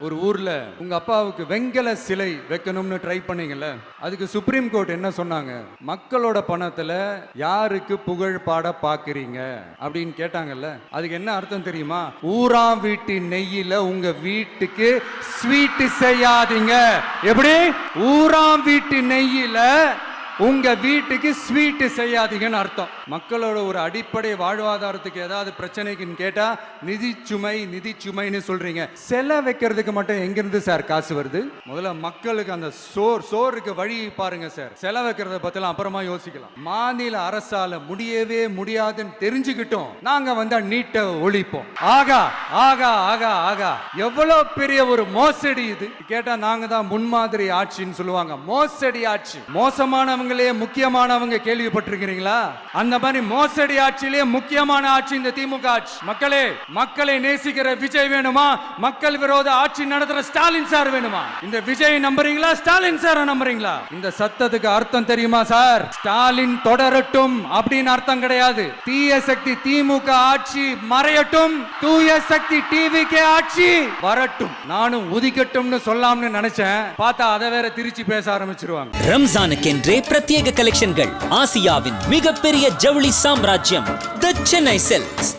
ஒரு ஊர்ல உங்க அப்பாவுக்கு வெங்கல சிலை வைக்கணும்னு ட்ரை பண்ணீங்கல்ல, அதுக்கு சுப்ரீம் கோர்ட் என்ன சொன்னாங்க? மக்களோட பணத்துல யாருக்கு புகழ் பாட பாக்குறீங்க அப்படின்னு கேட்டாங்கல்ல. அதுக்கு என்ன அர்த்தம் தெரியுமா? ஊராம் வீட்டு நெய்யில உங்க வீட்டுக்கு ஸ்வீட் செய்யாதீங்க. எப்படி? ஊராம் வீட்டு நெய்யில உங்க வீட்டுக்கு ஸ்வீட் செய்யாதீங்கன்னு அர்த்தம். மக்களோட ஒரு அடிப்படை வாழ்வாதாரத்துக்கு ஏதாவது பிரச்சனைக்குன்னு கேட்டா நிதி சுமைன்னு சொல்றீங்க. செலை வைக்கிறதுக்கு மட்டும் எங்கிருந்து சார் காசு வருது? முதல்ல மக்களுக்கு அந்த சோறுக்கு வழி பாருங்க சார். செலை வைக்கிறத பத்திலாம் அப்புறமா யோசிக்கலாம். மாநில அரசால முடியவே முடியாதுன்னு தெரிஞ்சுக்கிட்டோம் நாங்க நீட்டை ஒழிப்போம். ஆகா ஆகா ஆகா ஆகா, எவ்வளவு பெரிய ஒரு மோசடி இது! கேட்டா நாங்க தான் முன்மாதிரி ஆட்சின்னு சொல்லுவாங்க. மோசடி ஆட்சி. மோசமானவங்க முக்கியமானவங்க கேள்விப்பட்டிருக்கிறீங்களா? அந்த மாதிரி மோசடி ஆட்சியிலே முக்கியமான ஆட்சி இந்த திமுக ஆட்சி. மக்களை நேசிக்கிற விஜய் வேணுமா? மக்கள் விரோத ஆட்சி நடத்துற ஸ்டாலின் சார் வேணுமா? இந்த விஜய் நம்புறீங்களா? ஸ்டாலின் சார் நம்புறீங்களா? இந்த சத்தத்துக்கு அர்த்தம் தெரியுமா சார்? ஸ்டாலின் தொடரட்டும் அப்படின்னு அர்த்தம் கிடையாது. தீய சக்தி திமுக ஆட்சி மறையட்டும், தூய சக்தி டிவிகே ஆட்சி வரட்டும். நானும் உதிக்கட்டும்னு சொல்லாம்னு நினைச்சேன். பார்த்தா அதை வேற திருச்சி பேச ஆரம்பிச்சிருவாங்க. ரம்ஜானுக்கென்றே பிரத்யேக கலெக்ஷன்கள். ஆசியாவின் மிகப்பெரிய ஜவுளி சாம்ராஜ்யம் தி சென்னை சில்க்ஸ்.